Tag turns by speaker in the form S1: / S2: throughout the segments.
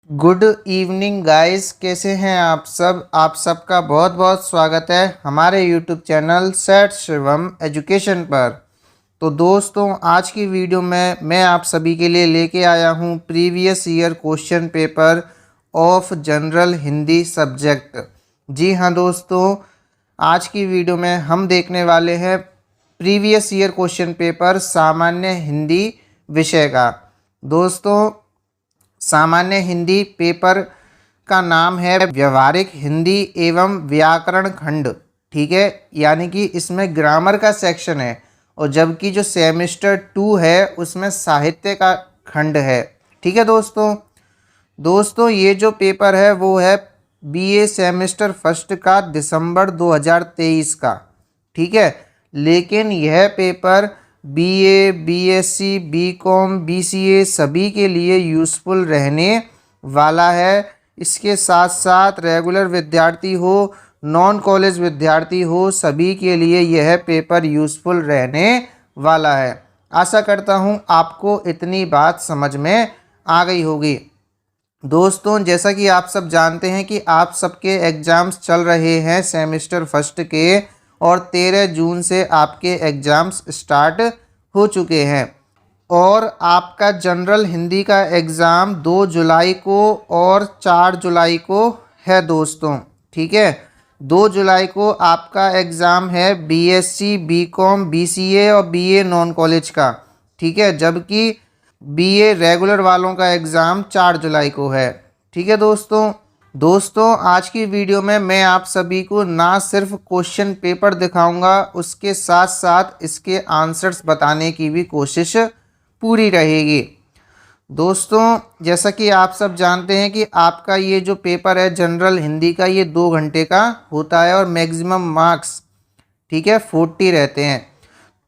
S1: Good evening guys, कैसे हैं आप सब। आप सबका बहुत बहुत स्वागत है हमारे यूट्यूब चैनल सेठ शिवम एजुकेशन पर। तो दोस्तों, आज की वीडियो में मैं आप सभी के लिए लेके आया हूं previous year question paper of general Hindi subject. जी हाँ दोस्तों, आज की वीडियो में हम देखने वाले हैं प्रीवियस ईयर क्वेश्चन पेपर सामान्य हिंदी विषय का। दोस्तों, सामान्य हिंदी पेपर का नाम है व्यवहारिक हिंदी एवं व्याकरण खंड। ठीक है, यानी कि इसमें ग्रामर का सेक्शन है, और जबकि जो सेमेस्टर 2 है उसमें साहित्य का खंड है। ठीक है दोस्तों, ये जो पेपर है वो है बीए सेमेस्टर फर्स्ट का दिसंबर 2023 का। ठीक है, लेकिन यह paper BA, BSc, BCom, BCA सभी के लिए यूज़फुल रहने वाला है। इसके साथ साथ रेगुलर विद्यार्थी हो, नॉन कॉलेज विद्यार्थी हो, सभी के लिए यह पेपर यूज़फुल रहने वाला है। आशा करता हूँ आपको इतनी बात समझ में आ गई होगी। दोस्तों, जैसा कि आप सब जानते हैं कि आप सबके एग्ज़ाम्स चल रहे हैं सेमेस्टर फर्स्ट के, और 13 जून से आपके एग्ज़ाम्स स्टार्ट हो चुके हैं। और आपका जनरल हिंदी का एग्ज़ाम 2 जुलाई को और 4 जुलाई को है दोस्तों। ठीक है, 2 जुलाई को आपका एग्ज़ाम है बीएससी, बीकॉम, बीसीए और बीए नॉन कॉलेज का। ठीक है, जबकि बीए रेगुलर वालों का एग्ज़ाम 4 जुलाई को है। ठीक है दोस्तों, आज की वीडियो में मैं आप सभी को ना सिर्फ क्वेश्चन पेपर दिखाऊंगा, उसके साथ साथ इसके आंसर्स बताने की भी कोशिश पूरी रहेगी। दोस्तों, जैसा कि आप सब जानते हैं कि आपका ये जो पेपर है जनरल हिंदी का, ये 2 घंटे का होता है और मैक्सिमम मार्क्स, ठीक है, 40 रहते हैं।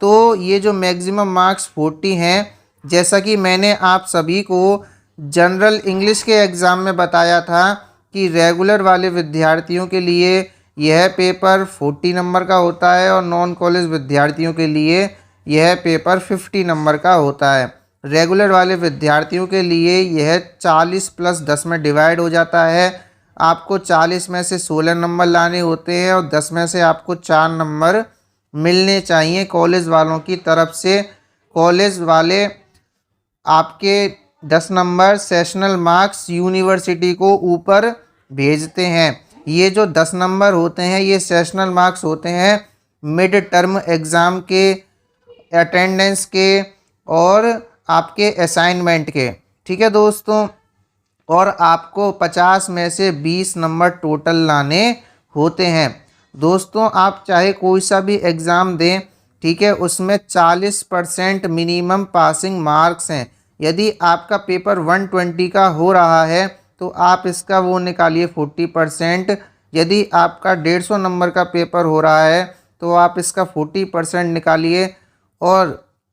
S1: तो ये जो मैक्सिमम मार्क्स 40 हैं, जैसा कि मैंने आप सभी को जनरल इंग्लिश के एग्ज़ाम में बताया था कि रेगुलर वाले विद्यार्थियों के लिए यह पेपर 40 नंबर का होता है और नॉन कॉलेज विद्यार्थियों के लिए यह पेपर 50 नंबर का होता है। रेगुलर वाले विद्यार्थियों के लिए यह 40 + 10 में डिवाइड हो जाता है। आपको 40 में से 16 नंबर लाने होते हैं और 10 में से आपको 4 नंबर मिलने चाहिए कॉलेज वालों की तरफ से। कॉलेज वाले आपके 10 नंबर सेशनल मार्क्स यूनिवर्सिटी को ऊपर भेजते हैं। ये जो 10 नंबर होते हैं ये सेशनल मार्क्स होते हैं मिड टर्म एग्ज़ाम के, अटेंडेंस के और आपके असाइनमेंट के। ठीक है दोस्तों, और आपको 50 में से 20 नंबर टोटल लाने होते हैं। दोस्तों, आप चाहे कोई सा भी एग्ज़ाम दें, ठीक है, उसमें 40% मिनिमम पासिंग मार्क्स हैं। यदि आपका पेपर 120 का हो रहा है तो आप इसका वो निकालिए 40%। यदि आपका 150 नंबर का पेपर हो रहा है तो आप इसका 40% निकालिए। और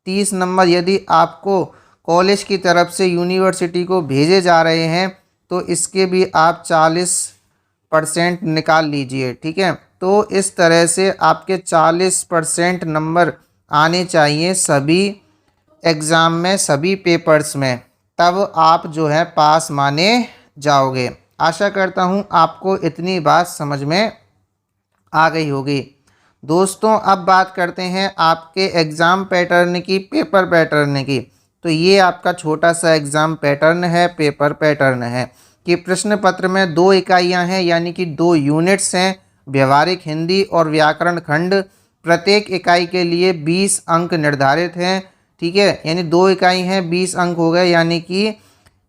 S1: 30 नंबर यदि आपको कॉलेज की तरफ से यूनिवर्सिटी को भेजे जा रहे हैं तो इसके भी आप 40% निकाल लीजिए। ठीक है, तो इस तरह से आपके 40% नंबर आने चाहिए सभी एग्ज़ाम में, सभी पेपर्स में, तब आप जो है पास माने जाओगे। आशा करता हूँ आपको इतनी बात समझ में आ गई होगी। दोस्तों, अब बात करते हैं आपके एग्ज़ाम पैटर्न की, पेपर पैटर्न की। तो ये आपका छोटा सा एग्ज़ाम पैटर्न है, पेपर पैटर्न है कि प्रश्न पत्र में 2 इकाइयाँ हैं, यानी कि 2 यूनिट्स हैं, व्यवहारिक हिंदी और व्याकरण खंड। प्रत्येक इकाई के लिए 20 अंक निर्धारित हैं। ठीक है, यानी 2 इकाई हैं, 20 अंक हो गए, यानी कि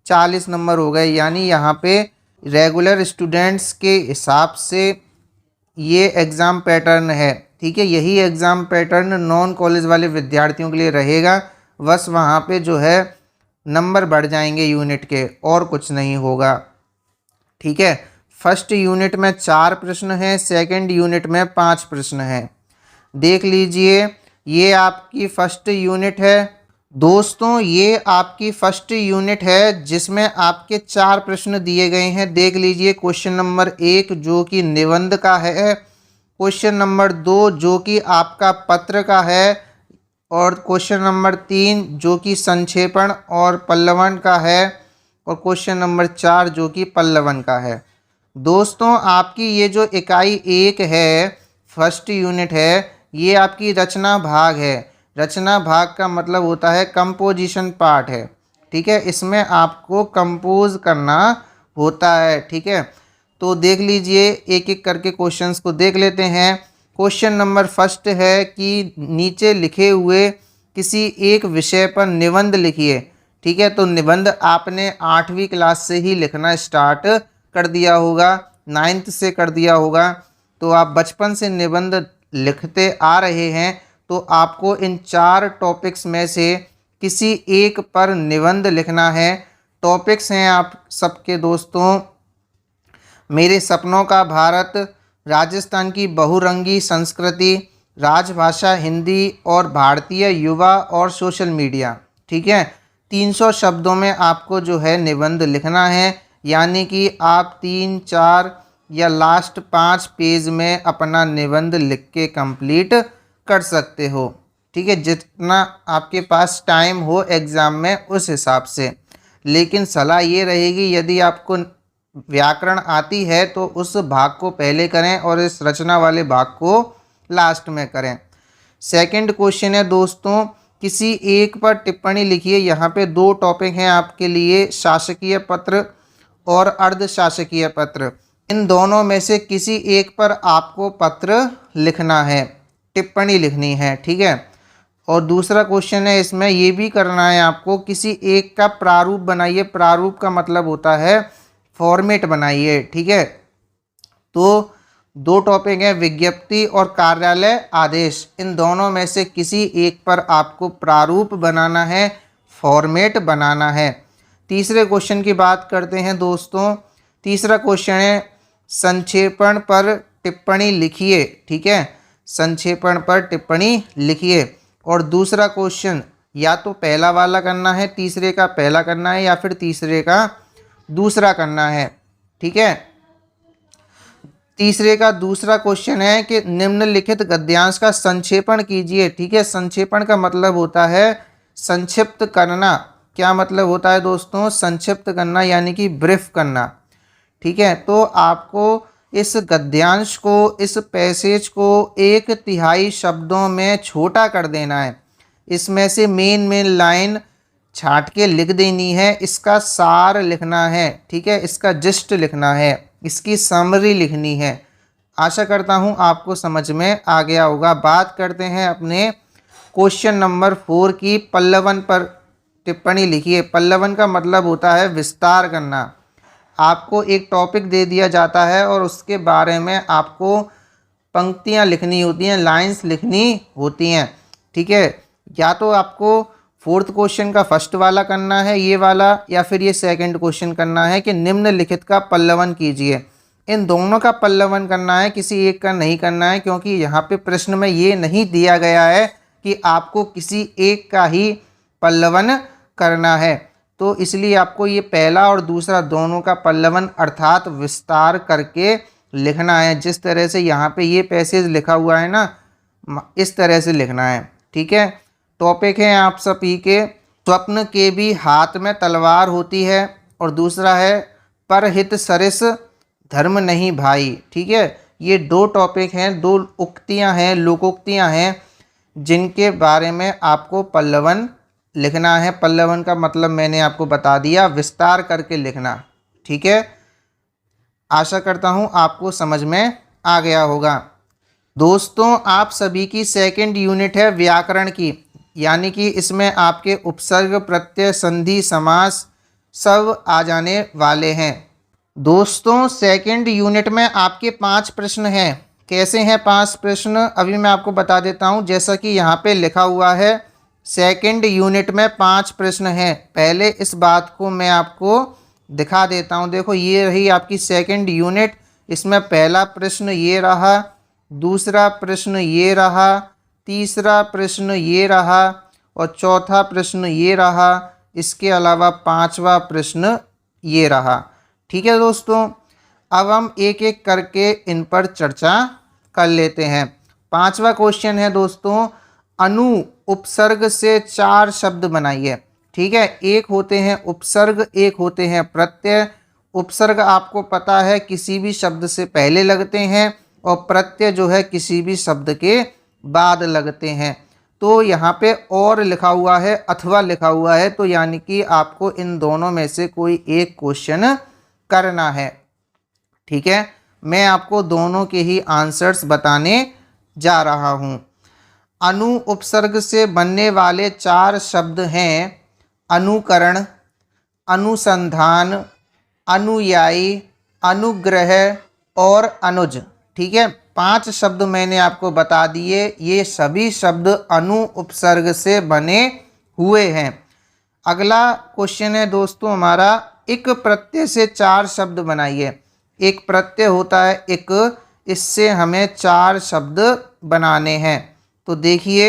S1: 40 नंबर हो गए। यानी यहाँ पे रेगुलर स्टूडेंट्स के हिसाब से ये एग्ज़ाम पैटर्न है। ठीक है, यही एग्ज़ाम पैटर्न नॉन कॉलेज वाले विद्यार्थियों के लिए रहेगा। बस वहाँ पे जो है नंबर बढ़ जाएंगे यूनिट के, और कुछ नहीं होगा। ठीक है, फर्स्ट यूनिट में 4 प्रश्न हैं, सेकंड यूनिट में 5 प्रश्न हैं। देख लीजिए, ये आपकी फर्स्ट यूनिट है। दोस्तों, ये आपकी फर्स्ट यूनिट है जिसमें आपके 4 प्रश्न दिए गए हैं। देख लीजिए, क्वेश्चन नंबर 1 जो कि निबंध का है, क्वेश्चन नंबर 2 जो कि आपका पत्र का है, और क्वेश्चन नंबर 3 जो कि संक्षेपण और पल्लवन का है, और क्वेश्चन नंबर 4 जो कि पल्लवन का है। दोस्तों आपकी ये जो इकाई 1 है, फर्स्ट यूनिट है, ये आपकी रचना भाग है। रचना भाग का मतलब होता है कंपोजिशन पार्ट है, ठीक है। इसमें आपको कंपोज करना होता है, ठीक है। तो देख लीजिए, एक एक करके क्वेश्चंस को देख लेते हैं। क्वेश्चन नंबर फर्स्ट है कि नीचे लिखे हुए किसी एक विषय पर निबंध लिखिए, ठीक है। तो निबंध आपने 8वीं क्लास से ही लिखना स्टार्ट कर दिया होगा, 9th से कर दिया होगा। तो आप बचपन से निबंध लिखते आ रहे हैं, तो आपको इन 4 टॉपिक्स में से किसी एक पर निबंध लिखना है। टॉपिक्स हैं आप सबके दोस्तों, मेरे सपनों का भारत, राजस्थान की बहुरंगी संस्कृति, राजभाषा हिंदी और भारतीय युवा और सोशल मीडिया, ठीक है। 300 शब्दों में आपको जो है निबंध लिखना है, यानी कि आप 3, 4 या लास्ट 5 पेज में अपना निबंध लिख के कंप्लीट कर सकते हो, ठीक है। जितना आपके पास टाइम हो एग्ज़ाम में उस हिसाब से। लेकिन सलाह ये रहेगी, यदि आपको व्याकरण आती है तो उस भाग को पहले करें और इस रचना वाले भाग को लास्ट में करें। सेकंड क्वेश्चन है दोस्तों, किसी एक पर टिप्पणी लिखिए। यहाँ पे 2 टॉपिक हैं आपके लिए, शासकीय पत्र और अर्धशासकीय पत्र। इन दोनों में से किसी एक पर आपको पत्र लिखना है, टिप्पणी लिखनी है, ठीक है। और दूसरा क्वेश्चन है, इसमें ये भी करना है आपको, किसी एक का प्रारूप बनाइए। प्रारूप का मतलब होता है फॉर्मेट बनाइए, ठीक है। तो 2 टॉपिक हैं, विज्ञप्ति और कार्यालय आदेश। इन दोनों में से किसी एक पर आपको प्रारूप बनाना है, फॉर्मेट बनाना है। तीसरे क्वेश्चन की बात करते हैं दोस्तों। तीसरा क्वेश्चन है, संक्षेपण पर टिप्पणी लिखिए, ठीक है। संक्षेपण पर टिप्पणी लिखिए। और दूसरा क्वेश्चन या तो पहला वाला करना है, तीसरे का पहला करना है, या फिर तीसरे का दूसरा करना है, ठीक है। तीसरे का दूसरा क्वेश्चन है कि निम्नलिखित गद्यांश का संक्षेपण कीजिए, ठीक है। संक्षेपण का मतलब होता है संक्षिप्त करना। क्या मतलब होता है दोस्तों? संक्षिप्त करना यानी कि ब्रीफ करना, ठीक है। तो आपको इस गद्यांश को, इस पैसेज को 1/3 शब्दों में छोटा कर देना है। इसमें से मेन लाइन छांट के लिख देनी है, इसका सार लिखना है, ठीक है। इसका जिस्ट लिखना है, इसकी समरी लिखनी है। आशा करता हूँ आपको समझ में आ गया होगा। बात करते हैं अपने क्वेश्चन नंबर 4 की। पल्लवन पर टिप्पणी लिखिए। पल्लवन का मतलब होता है विस्तार करना। आपको एक टॉपिक दे दिया जाता है और उसके बारे में आपको पंक्तियाँ लिखनी होती हैं, लाइंस लिखनी होती हैं, ठीक है। या तो आपको 4th क्वेश्चन का फर्स्ट वाला करना है, ये वाला, या फिर ये सेकंड क्वेश्चन करना है कि निम्नलिखित का पल्लवन कीजिए। इन दोनों का पल्लवन करना है, किसी एक का नहीं करना है, क्योंकि यहाँ पे प्रश्न में ये नहीं दिया गया है कि आपको किसी एक का ही पल्लवन करना है। तो इसलिए आपको ये पहला और दूसरा दोनों का पल्लवन अर्थात विस्तार करके लिखना है। जिस तरह से यहाँ पे ये पैसेज लिखा हुआ है ना, इस तरह से लिखना है, ठीक है। टॉपिक है आप सभी के, स्वप्न के भी हाथ में तलवार होती है, और दूसरा है परहित सरिस धर्म नहीं भाई, ठीक है। ये 2 टॉपिक हैं, 2 उक्तियां हैं, लोकोक्तियां हैं, जिनके बारे में आपको पल्लवन लिखना है। पल्लवन का मतलब मैंने आपको बता दिया, विस्तार करके लिखना, ठीक है। आशा करता हूँ आपको समझ में आ गया होगा। दोस्तों आप सभी की सेकंड यूनिट है व्याकरण की, यानी कि इसमें आपके उपसर्ग, प्रत्यय, संधि, समास सब आ जाने वाले हैं। दोस्तों सेकंड यूनिट में आपके 5 प्रश्न हैं। कैसे हैं 5 प्रश्न, अभी मैं आपको बता देता हूं। जैसा कि यहाँ पे लिखा हुआ है, सेकंड यूनिट में 5 प्रश्न हैं। पहले इस बात को मैं आपको दिखा देता हूं। देखो ये रही आपकी सेकंड यूनिट। इसमें पहला प्रश्न ये रहा, दूसरा प्रश्न ये रहा, तीसरा प्रश्न ये रहा, और चौथा प्रश्न ये रहा। इसके अलावा 5वां प्रश्न ये रहा, ठीक है दोस्तों। अब हम एक एक करके इन पर चर्चा कर लेते हैं। 5वां क्वेश्चन है दोस्तों, अनु उपसर्ग से 4 शब्द बनाइए। ठीक है। एक होते हैं उपसर्ग, एक होते हैं प्रत्यय। उपसर्ग आपको पता है किसी भी शब्द से पहले लगते हैं और प्रत्यय जो है किसी भी शब्द के बाद लगते हैं। तो यहाँ पे और लिखा हुआ है, अथवा लिखा हुआ है, तो यानी कि आपको इन दोनों में से कोई एक क्वेश्चन करना है। ठीक है, मैं आपको दोनों के ही आंसर्स बताने जा रहा हूँ। अनु उपसर्ग से बनने वाले 4 शब्द हैं अनुकरण, अनुसंधान, अनुयायी, अनुग्रह और अनुज। ठीक है, 5 शब्द मैंने आपको बता दिए। ये सभी शब्द अनु उपसर्ग से बने हुए हैं। अगला क्वेश्चन है दोस्तों हमारा, एक प्रत्यय से 4 शब्द बनाइए। एक प्रत्यय होता है एक, इससे हमें 4 शब्द बनाने हैं। तो देखिए,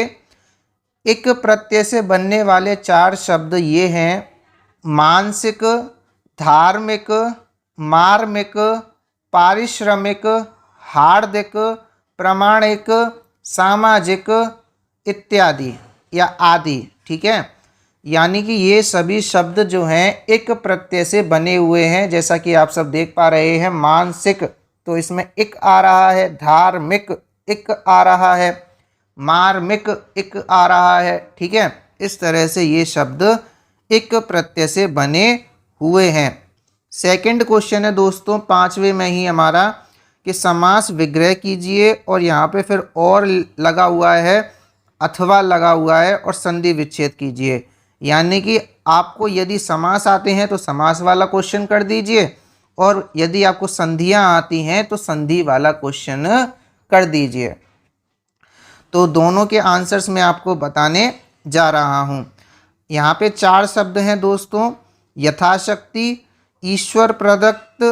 S1: एक प्रत्यय से बनने वाले 4 शब्द ये हैं मानसिक, धार्मिक, मार्मिक, पारिश्रमिक, हार्दिक, प्रामाणिक, सामाजिक इत्यादि या आदि। ठीक है, यानी कि ये सभी शब्द जो हैं एक प्रत्यय से बने हुए हैं। जैसा कि आप सब देख पा रहे हैं, मानसिक तो इसमें इक आ रहा है, धार्मिक इक आ रहा है, मार्मिक इक आ रहा है। ठीक है, इस तरह से ये शब्द एक प्रत्यय से बने हुए हैं। सेकंड क्वेश्चन है दोस्तों 5वें में ही हमारा कि समास विग्रह कीजिए, और यहाँ पे फिर और लगा हुआ है, अथवा लगा हुआ है, और संधि विच्छेद कीजिए। यानी कि आपको यदि समास आते हैं तो समास वाला क्वेश्चन कर दीजिए, और यदि आपको संधियाँ आती हैं तो संधि वाला क्वेश्चन कर दीजिए। तो दोनों के आंसर्स मैं आपको बताने जा रहा हूँ। यहाँ पे 4 शब्द हैं दोस्तों, यथाशक्ति, ईश्वर प्रदत्त,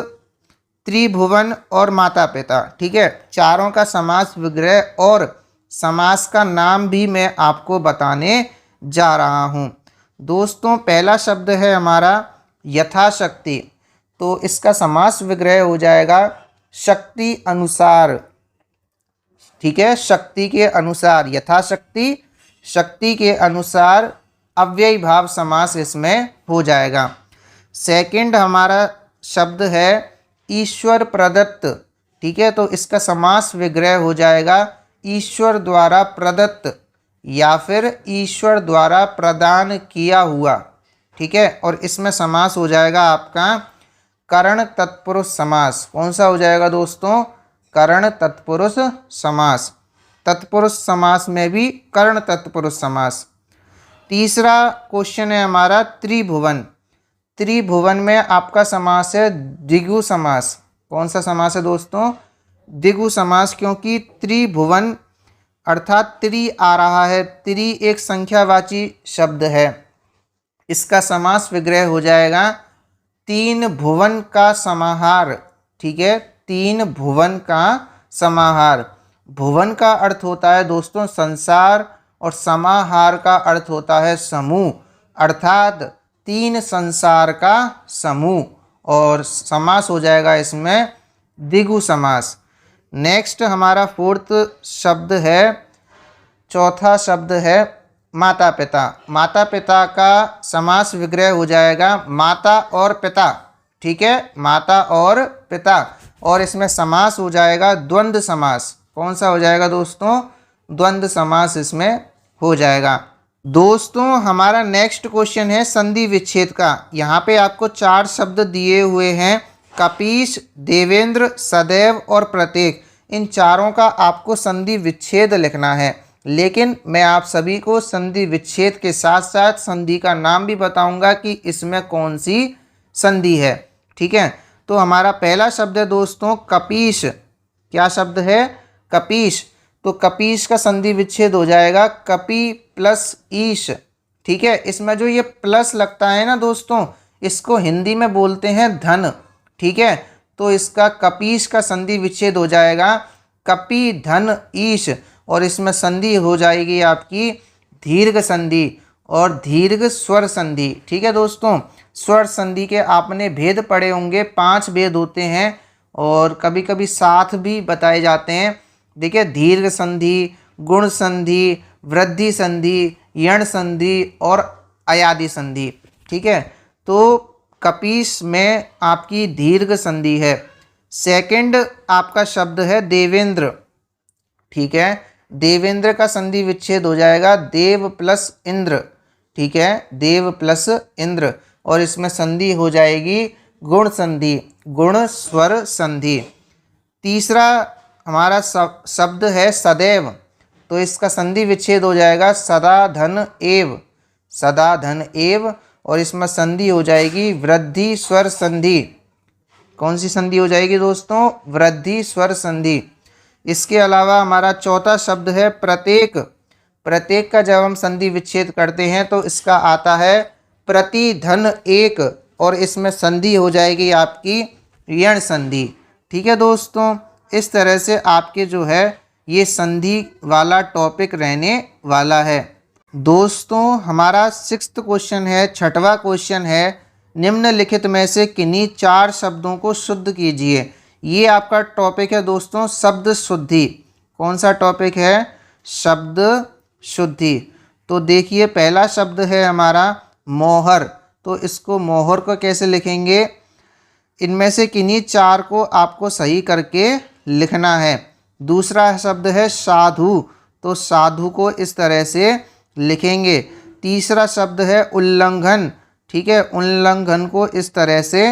S1: त्रिभुवन और माता पिता। ठीक है, चारों का समास विग्रह और समास का नाम भी मैं आपको बताने जा रहा हूँ। दोस्तों पहला शब्द है हमारा यथाशक्ति, तो इसका समास विग्रह हो जाएगा शक्ति अनुसार। ठीक है, शक्ति के अनुसार, यथाशक्ति शक्ति के अनुसार, अव्ययी भाव समास इसमें हो जाएगा। सेकंड हमारा शब्द है ईश्वर प्रदत्त। ठीक है, तो इसका समास विग्रह हो जाएगा ईश्वर द्वारा प्रदत्त या फिर ईश्वर द्वारा प्रदान किया हुआ। ठीक है, और इसमें समास हो जाएगा आपका करण तत्पुरुष समास। कौन सा हो जाएगा दोस्तों? करण तत्पुरुष समास। तत्पुरुष समास में भी कर्ण तत्पुरुष समास। तीसरा क्वेश्चन है हमारा त्रिभुवन। त्रिभुवन में आपका समास है द्विगु समास। कौन सा समास है दोस्तों? द्विगु समास, क्योंकि त्रिभुवन अर्थात त्रि आ रहा है। त्रि एक संख्यावाची शब्द है। इसका समास विग्रह हो जाएगा 3 भुवन का समाहार। ठीक है, 3 भुवन का समाहार। भुवन का अर्थ होता है दोस्तों संसार, और समाहार का अर्थ होता है समूह, अर्थात 3 संसार का समूह, और समास हो जाएगा इसमें द्विगु समास। नेक्स्ट हमारा 4th शब्द है, चौथा शब्द है माता पिता। माता पिता का समास विग्रह हो जाएगा माता और पिता। ठीक है, माता और पिता, और इसमें समास हो जाएगा द्वंद्व समास। कौन सा हो जाएगा दोस्तों? द्वंद्व समास इसमें हो जाएगा। दोस्तों हमारा नेक्स्ट क्वेश्चन है संधि विच्छेद का। यहाँ पे आपको 4 शब्द दिए हुए हैं, कपीश, देवेंद्र, सदैव और प्रत्येक। इन चारों का आपको संधि विच्छेद लिखना है, लेकिन मैं आप सभी को संधि विच्छेद के साथ साथ संधि का नाम भी बताऊंगा कि इसमें कौन सी संधि है। ठीक है, तो हमारा पहला शब्द है दोस्तों कपीश। क्या शब्द है? कपीश। तो कपीश का संधि विच्छेद हो जाएगा कपि प्लस ईश। ठीक है, इसमें जो ये प्लस लगता है ना दोस्तों, इसको हिंदी में बोलते हैं धन। ठीक है, तो इसका कपीश का संधि विच्छेद हो जाएगा कपि धन ईश, और इसमें संधि हो जाएगी आपकी दीर्घ संधि और दीर्घ स्वर संधि। ठीक है दोस्तों, स्वर संधि के आपने भेद पढ़े होंगे, 5 भेद होते हैं और कभी कभी 7 भी बताए जाते हैं। देखिए, दीर्घ संधि, गुण संधि, वृद्धि संधि, यण संधि और अयादि संधि। ठीक है, तो कपीस में आपकी दीर्घ संधि है। सेकंड आपका शब्द है देवेंद्र। ठीक है, देवेंद्र का संधि विच्छेद हो जाएगा देव प्लस इंद्र। ठीक है, देव प्लस इंद्र, और इसमें संधि हो जाएगी गुण संधि, गुण स्वर संधि। तीसरा हमारा शब्द है सदैव, तो इसका संधि विच्छेद हो जाएगा सदा धन एव, सदा धन एव, और इसमें संधि हो जाएगी वृद्धि स्वर संधि। कौन सी संधि हो जाएगी दोस्तों? वृद्धि स्वर संधि। इसके अलावा हमारा चौथा शब्द है प्रत्येक। प्रत्येक का जब हम संधि विच्छेद करते हैं तो इसका आता है प्रति धन एक, और इसमें संधि हो जाएगी आपकी यण संधि। ठीक है दोस्तों, इस तरह से आपके जो है ये संधि वाला टॉपिक रहने वाला है। दोस्तों हमारा 6th क्वेश्चन है, 6वां क्वेश्चन है, निम्नलिखित में से किन्हीं 4 शब्दों को शुद्ध कीजिए। ये आपका टॉपिक है दोस्तों शब्द शुद्धि। कौन सा टॉपिक है? शब्द शुद्धि। तो देखिए पहला शब्द है हमारा मोहर, तो इसको मोहर को कैसे लिखेंगे? इनमें से किन्हीं 4 को आपको सही करके लिखना है। दूसरा शब्द है साधु, तो साधु को इस तरह से लिखेंगे। तीसरा शब्द है उल्लंघन। ठीक है, उल्लंघन को इस तरह से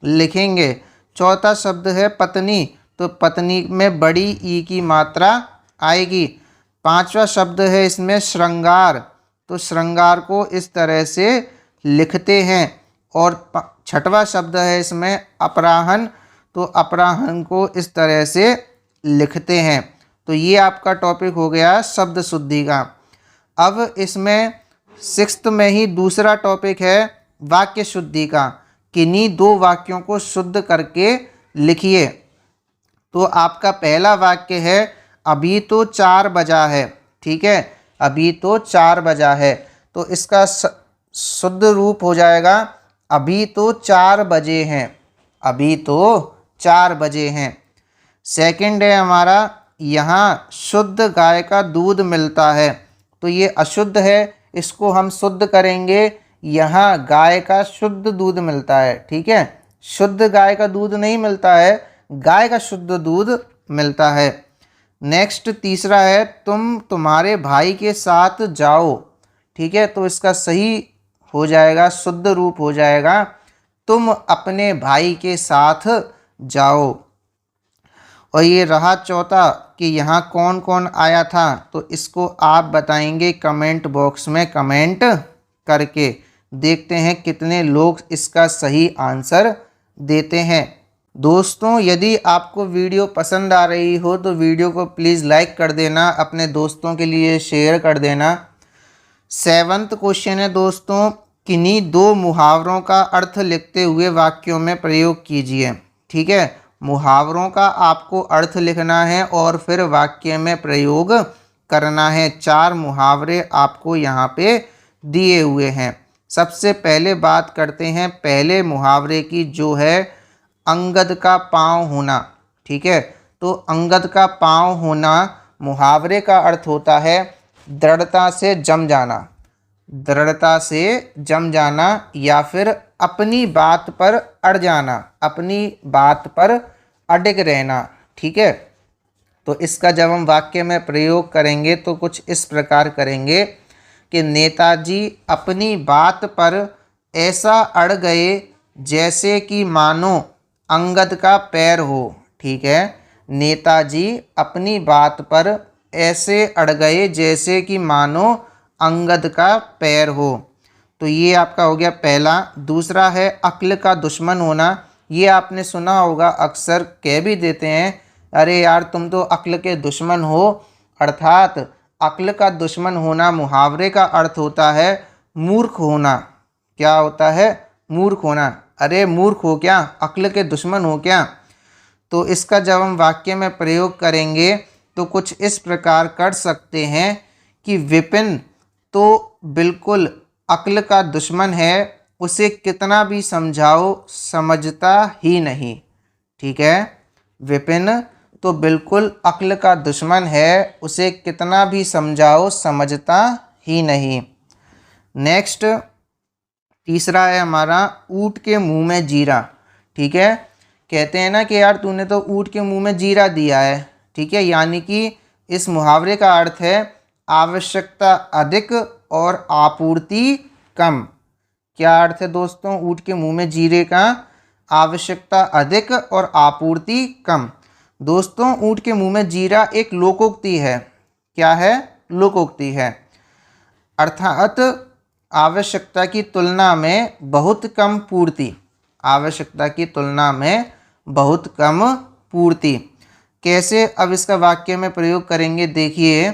S1: लिखेंगे। चौथा शब्द है पत्नी, तो पत्नी में बड़ी ई की मात्रा आएगी। 5वां शब्द है इसमें श्रृंगार, तो श्रृंगार को इस तरह से लिखते हैं। और 6वां शब्द है इसमें अपराहन, तो अपराहन को इस तरह से लिखते हैं। तो ये आपका टॉपिक हो गया शब्द शुद्धि का। अब इसमें 6th में ही दूसरा टॉपिक है वाक्य शुद्धि का। किन्हीं 2 वाक्यों को शुद्ध करके लिखिए। तो आपका पहला वाक्य है अभी तो 4 बजा है। ठीक है, अभी तो 4 बजा है, तो इसका शुद्ध रूप हो जाएगा अभी तो 4 बजे हैं, अभी तो 4 बजे हैं। सेकंड है हमारा यहाँ शुद्ध गाय का दूध मिलता है, तो ये अशुद्ध है, इसको हम शुद्ध करेंगे यहाँ गाय का शुद्ध दूध मिलता है। ठीक है, शुद्ध गाय का दूध नहीं मिलता है, गाय का शुद्ध दूध मिलता है। नेक्स्ट तीसरा है तुम तुम्हारे भाई के साथ जाओ। ठीक है, तो इसका सही हो जाएगा, शुद्ध रूप हो जाएगा तुम अपने भाई के साथ जाओ। और ये रहा चौथा कि यहाँ कौन कौन आया था, तो इसको आप बताएंगे कमेंट बॉक्स में कमेंट करके। देखते हैं कितने लोग इसका सही आंसर देते हैं। दोस्तों यदि आपको वीडियो पसंद आ रही हो तो वीडियो को प्लीज़ लाइक कर देना, अपने दोस्तों के लिए शेयर कर देना। 7th क्वेश्चन है दोस्तों, किन्हीं 2 मुहावरों का अर्थ लिखते हुए वाक्यों में प्रयोग कीजिए। ठीक है, मुहावरों का आपको अर्थ लिखना है और फिर वाक्य में प्रयोग करना है। 4 मुहावरे आपको यहाँ पे दिए हुए हैं। सबसे पहले बात करते हैं पहले मुहावरे की, जो है अंगद का पाँव होना। ठीक है, तो अंगद का पाँव होना मुहावरे का अर्थ होता है दृढ़ता से जम जाना, दृढ़ता से जम जाना, या फिर अपनी बात पर अड़ जाना, अपनी बात पर अडिग रहना। ठीक है, तो इसका जब हम वाक्य में प्रयोग करेंगे तो कुछ इस प्रकार करेंगे कि नेताजी अपनी बात पर ऐसा अड़ गए जैसे कि मानो अंगद का पैर हो। ठीक है, नेताजी अपनी बात पर ऐसे अड़ गए जैसे कि मानो अंगद का पैर हो। तो ये आपका हो गया पहला। दूसरा है अक्ल का दुश्मन होना। ये आपने सुना होगा, अक्सर कह भी देते हैं अरे यार तुम तो अक्ल के दुश्मन हो, अर्थात अक्ल का दुश्मन होना मुहावरे का अर्थ होता है मूर्ख होना। क्या होता है? मूर्ख होना। अरे मूर्ख हो क्या, अक्ल के दुश्मन हो क्या। तो इसका जब हम वाक्य में प्रयोग करेंगे तो कुछ इस प्रकार कर सकते हैं कि विपिन तो बिल्कुल अक्ल का दुश्मन है, उसे कितना भी समझाओ समझता ही नहीं। ठीक है, विपिन तो बिल्कुल अक्ल का दुश्मन है, उसे कितना भी समझाओ समझता ही नहीं। नेक्स्ट तीसरा है हमारा ऊँट के मुंह में जीरा। ठीक है, कहते हैं ना कि यार तूने तो ऊँट के मुंह में जीरा दिया है। ठीक है, यानी कि इस मुहावरे का अर्थ है आवश्यकता अधिक और आपूर्ति कम। क्या अर्थ है दोस्तों ऊँट के मुंह में जीरे का? आवश्यकता अधिक और आपूर्ति कम। दोस्तों ऊँट के मुंह में जीरा एक लोकोक्ति है। क्या है? लोकोक्ति है। अर्थात आवश्यकता की तुलना में बहुत कम पूर्ति। आवश्यकता की तुलना में बहुत कम पूर्ति। कैसे? अब इसका वाक्य में प्रयोग करेंगे। देखिए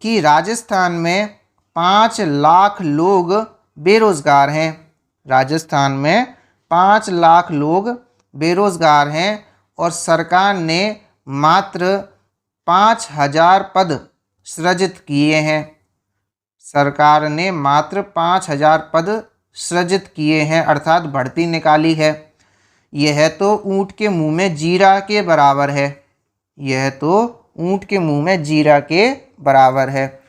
S1: कि राजस्थान में 5 लाख लोग बेरोजगार हैं। राजस्थान में 5 लाख लोग बेरोजगार हैं और सरकार ने मात्र 5,000 पद सृजित किए हैं। सरकार ने मात्र 5,000 पद सृजित किए हैं, अर्थात भर्ती निकाली है। यह तो ऊँट के मुंह में जीरा के बराबर है। यह तो ऊँट के मुंह में जीरा के बराबर है।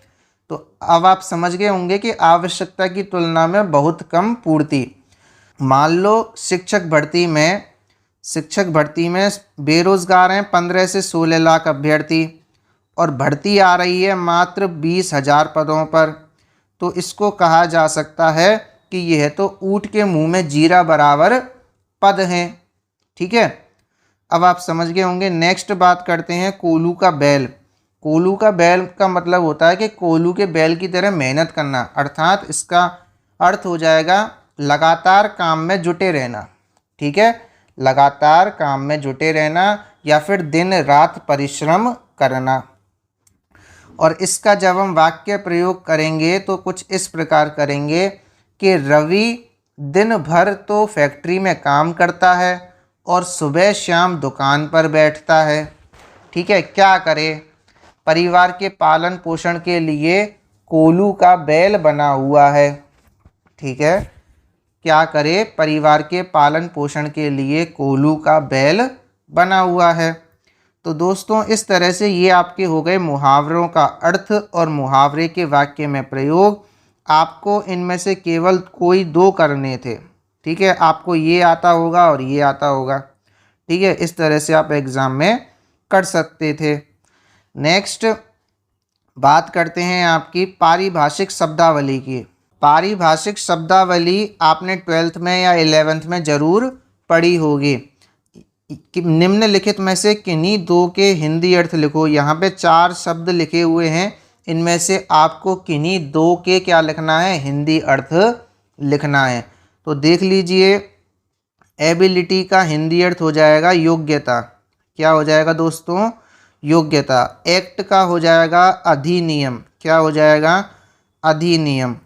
S1: तो अब आप समझ गए होंगे कि आवश्यकता की तुलना में बहुत कम पूर्ति। मान लो शिक्षक भर्ती में बेरोजगार हैं 15 से 16 लाख अभ्यर्थी और भर्ती आ रही है मात्र 20,000 पदों पर। तो इसको कहा जा सकता है कि यह तो ऊँट के मुंह में जीरा बराबर पद हैं। ठीक है, अब आप समझ गए होंगे। नेक्स्ट बात करते हैं कोल्हू का बैल। कोल्हू का बैल का मतलब होता है कि कोल्हू के बैल की तरह मेहनत करना, अर्थात इसका अर्थ हो जाएगा लगातार काम में जुटे रहना। ठीक है, लगातार काम में जुटे रहना या फिर दिन रात परिश्रम करना। और इसका जब हम वाक्य प्रयोग करेंगे तो कुछ इस प्रकार करेंगे कि रवि दिन भर तो फैक्ट्री में काम करता है और सुबह शाम दुकान पर बैठता है। ठीक है, क्या करे? परिवार के पालन पोषण के लिए कोल्हू का बैल बना हुआ है। ठीक है, क्या करे? परिवार के पालन पोषण के लिए कोल्हू का बैल बना हुआ है। तो दोस्तों इस तरह से ये आपके हो गए मुहावरों का अर्थ और मुहावरे के वाक्य में प्रयोग। आपको इनमें से केवल कोई 2 करने थे। ठीक है, आपको ये आता होगा और ये आता होगा। ठीक है, इस तरह से आप एग्ज़ाम में कर सकते थे। नेक्स्ट बात करते हैं आपकी पारिभाषिक शब्दावली की। पारिभाषिक शब्दावली आपने 12th में या 11th में ज़रूर पढ़ी होगी। निम्नलिखित में से किन्हीं 2 के हिंदी अर्थ लिखो। यहाँ पे 4 शब्द लिखे हुए हैं, इनमें से आपको किन्हीं 2 के क्या लिखना है? हिंदी अर्थ लिखना है। तो देख लीजिए, एबिलिटी का हिंदी अर्थ हो जाएगा योग्यता। क्या हो जाएगा दोस्तों? योग्यता। एक्ट का हो जाएगा अधिनियम। क्या हो जाएगा? अधिनियम।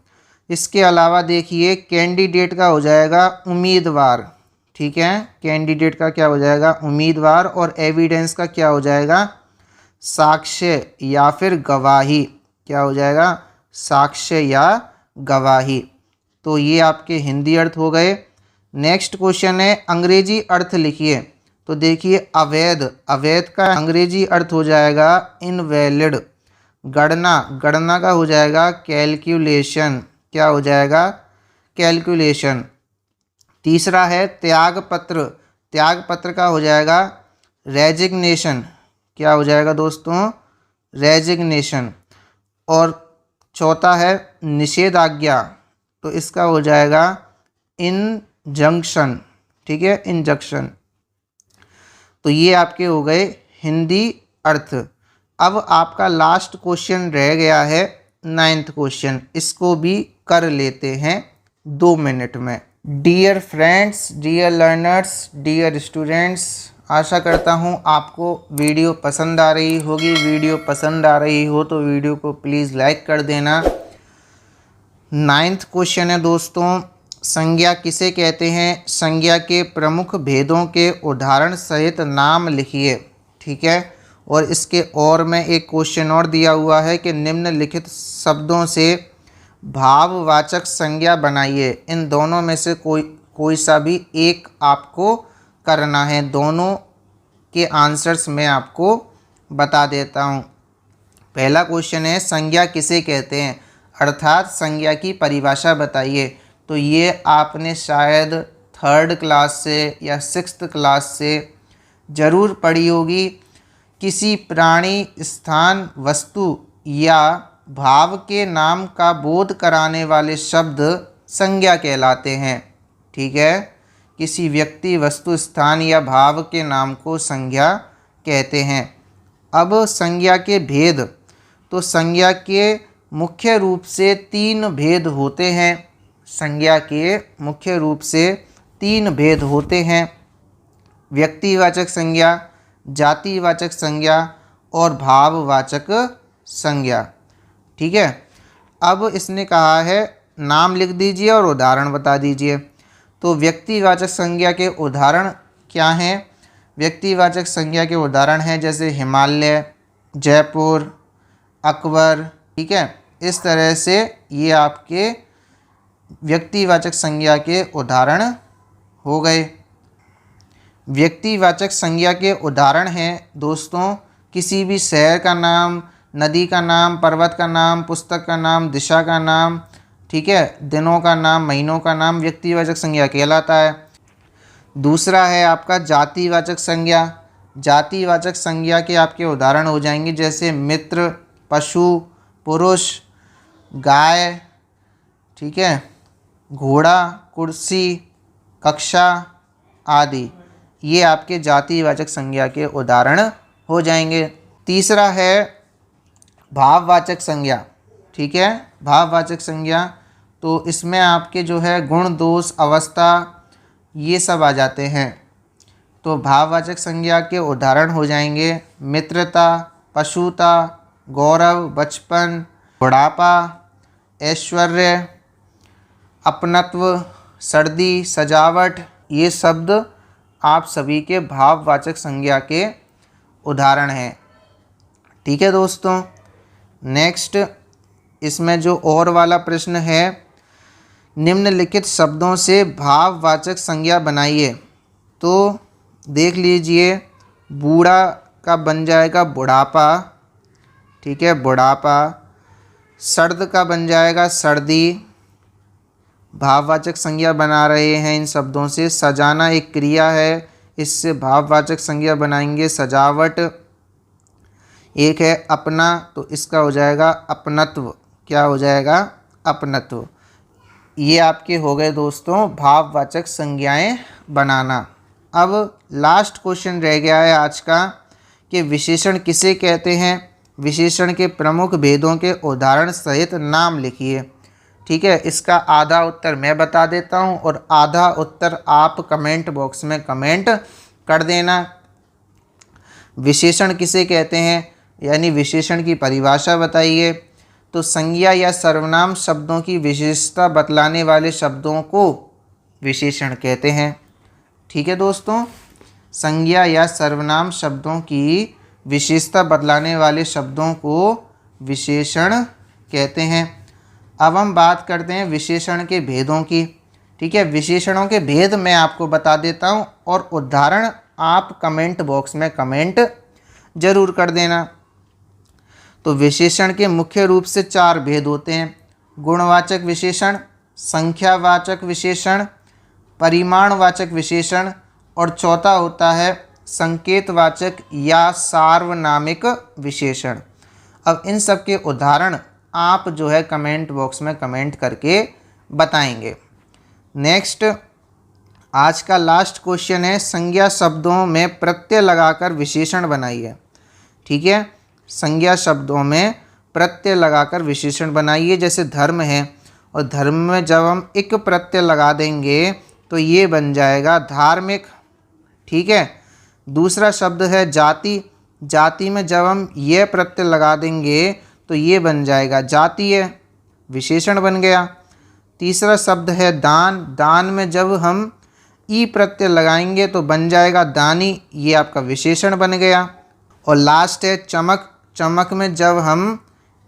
S1: इसके अलावा देखिए कैंडिडेट का हो जाएगा उम्मीदवार। ठीक है, कैंडिडेट का क्या हो जाएगा? उम्मीदवार। और एविडेंस का क्या हो जाएगा? साक्ष्य या फिर गवाही। क्या हो जाएगा? साक्ष्य या गवाही। तो ये आपके हिंदी अर्थ हो गए। नेक्स्ट क्वेश्चन है अंग्रेजी अर्थ लिखिए। तो देखिए अवैध, अवैध का अंग्रेजी अर्थ हो जाएगा इनवैलिड। गणना का हो जाएगा कैलकुलेशन। क्या हो जाएगा? कैलकुलेशन। तीसरा है त्यागपत्र। त्यागपत्र का हो जाएगा रेजिग्नेशन। क्या हो जाएगा दोस्तों? रेजिग्नेशन। और चौथा है निषेधाज्ञा, तो इसका हो जाएगा इंजंक्शन। ठीक है, इंजंक्शन। तो ये आपके हो गए हिंदी अर्थ। अब आपका लास्ट क्वेश्चन रह गया है 9th क्वेश्चन। इसको भी कर लेते हैं 2 मिनट में। Dear friends, dear learners, dear students, आशा करता हूँ आपको वीडियो पसंद आ रही होगी। वीडियो पसंद आ रही हो तो वीडियो को प्लीज़ लाइक कर देना। 9th क्वेश्चन है दोस्तों, संज्ञा किसे कहते हैं? संज्ञा के प्रमुख भेदों के उदाहरण सहित नाम लिखिए। ठीक है, और इसके और में एक क्वेश्चन और दिया हुआ है कि निम्नलिखित शब्दों से भाववाचक संज्ञा बनाइए। इन दोनों में से कोई सा भी एक आपको करना है। दोनों के आंसर्स मैं आपको बता देता हूँ। पहला क्वेश्चन है संज्ञा किसे कहते हैं, अर्थात संज्ञा की परिभाषा बताइए। तो ये आपने शायद 3rd क्लास से या 6th क्लास से ज़रूर पढ़ी होगी। किसी प्राणी, स्थान, वस्तु या भाव के नाम का बोध कराने वाले शब्द संज्ञा कहलाते हैं। ठीक है, किसी व्यक्ति, वस्तु, स्थान या भाव के नाम को संज्ञा कहते हैं। अब संज्ञा के भेद, तो संज्ञा के मुख्य रूप से 3 भेद होते हैं। संज्ञा के मुख्य रूप से 3 भेद होते हैं। व्यक्तिवाचक संज्ञा, जातिवाचक संज्ञा और भाववाचक संज्ञा। ठीक है, अब इसने कहा है नाम लिख दीजिए और उदाहरण बता दीजिए। तो व्यक्तिवाचक संज्ञा के उदाहरण क्या हैं? व्यक्तिवाचक संज्ञा के उदाहरण हैं जैसे हिमालय, जयपुर, अकबर। ठीक है, इस तरह से ये आपके व्यक्तिवाचक संज्ञा के उदाहरण हो गए। व्यक्तिवाचक संज्ञा के उदाहरण हैं दोस्तों किसी भी शहर का नाम, नदी का नाम, पर्वत का नाम, पुस्तक का नाम, दिशा का नाम। ठीक है, दिनों का नाम, महीनों का नाम व्यक्तिवाचक संज्ञा कहलाता है। दूसरा है आपका जातिवाचक संज्ञा। जातिवाचक संज्ञा के आपके उदाहरण हो जाएंगे जैसे मित्र, पशु, पुरुष, गाय। ठीक है, घोड़ा, कुर्सी, कक्षा आदि। ये आपके जातिवाचक संज्ञा के उदाहरण हो जाएंगे। तीसरा है भाववाचक संज्ञा। ठीक है, भाववाचक संज्ञा, तो इसमें आपके जो है गुण, दोष, अवस्था ये सब आ जाते हैं। तो भाववाचक संज्ञा के उदाहरण हो जाएंगे मित्रता, पशुता, गौरव, बचपन, बुढ़ापा, ऐश्वर्य, अपनत्व, सर्दी, सजावट। ये शब्द आप सभी के भाववाचक संज्ञा के उदाहरण हैं। ठीक है दोस्तों, नेक्स्ट इसमें जो और वाला प्रश्न है, निम्नलिखित शब्दों से भाववाचक संज्ञा बनाइए। तो देख लीजिए, बूढ़ा का बन जाएगा बुढ़ापा। ठीक है, बुढ़ापा। सर्द का बन जाएगा सर्दी। भाववाचक संज्ञा बना रहे हैं इन शब्दों से। सजाना एक क्रिया है, इससे भाववाचक संज्ञा बनाएंगे सजावट। एक है अपना, तो इसका हो जाएगा अपनत्व। क्या हो जाएगा? अपनत्व। ये आपके हो गए दोस्तों भाववाचक संज्ञाएं बनाना। अब लास्ट क्वेश्चन रह गया है आज का कि विशेषण किसे कहते हैं। विशेषण के प्रमुख भेदों के उदाहरण सहित नाम लिखिए। ठीक है, इसका आधा उत्तर मैं बता देता हूँ और आधा उत्तर आप कमेंट बॉक्स में कमेंट कर देना। विशेषण किसे कहते हैं, यानी विशेषण की परिभाषा बताइए। तो संज्ञा या सर्वनाम शब्दों की विशेषता बतलाने वाले शब्दों को विशेषण कहते हैं। ठीक है दोस्तों, संज्ञा या सर्वनाम शब्दों की विशेषता बतलाने वाले शब्दों को विशेषण कहते हैं। अब हम बात करते हैं विशेषण के भेदों की। ठीक है, विशेषणों के भेद मैं आपको बता देता हूँ और उदाहरण आप कमेंट बॉक्स में कमेंट जरूर कर देना। तो विशेषण के मुख्य रूप से 4 भेद होते हैं। गुणवाचक विशेषण, संख्यावाचक विशेषण, परिमाणवाचक विशेषण और चौथा होता है संकेतवाचक या सार्वनामिक विशेषण। अब इन सब के उदाहरण आप जो है कमेंट बॉक्स में कमेंट करके बताएंगे। नेक्स्ट आज का लास्ट क्वेश्चन है, संज्ञा शब्दों में प्रत्यय लगाकर विशेषण बनाइए। ठीक है, संज्ञा शब्दों में प्रत्यय लगाकर विशेषण बनाइए। जैसे धर्म है, और धर्म में जब हम इक प्रत्यय लगा देंगे तो ये बन जाएगा धार्मिक। ठीक है, दूसरा शब्द है जाति। जाति में जब हम ये प्रत्यय लगा देंगे तो ये बन जाएगा जातीय, विशेषण बन गया। तीसरा शब्द है दान। दान में जब हम ई प्रत्यय लगाएंगे तो बन जाएगा दानी, ये आपका विशेषण बन गया। और लास्ट है चमक। चमक में जब हम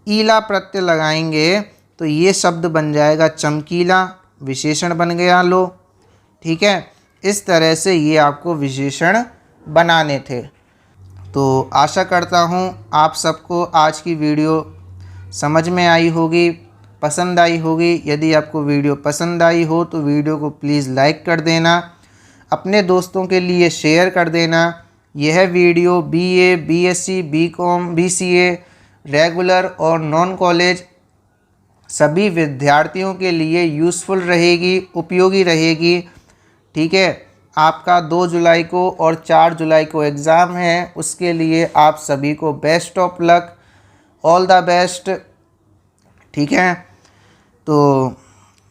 S1: ईला प्रत्यय लगाएंगे तो ये शब्द बन जाएगा चमकीला, विशेषण बन गया लो। ठीक है, इस तरह से ये आपको विशेषण बनाने थे। तो आशा करता हूँ आप सबको आज की वीडियो समझ में आई होगी। पसंद आई होगी। यदि आपको वीडियो पसंद आई हो तो वीडियो को प्लीज़ लाइक कर देना, अपने दोस्तों के लिए शेयर कर देना। यह video BA, BSc, BCom, BCA, regular और नॉन कॉलेज सभी विद्यार्थियों के लिए यूज़फुल रहेगी, उपयोगी रहेगी। ठीक है, आपका 2 जुलाई को और 4 जुलाई को एग्ज़ाम है, उसके लिए आप सभी को best of luck, all the best. ठीक है, तो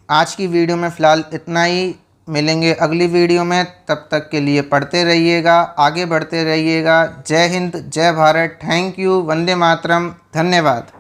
S1: आज की वीडियो में फ़िलहाल इतना ही। मिलेंगे अगली वीडियो में, तब तक के लिए पढ़ते रहिएगा, आगे बढ़ते रहिएगा। जय हिंद, जय भारत, थैंक यू, वंदे मातरम, धन्यवाद।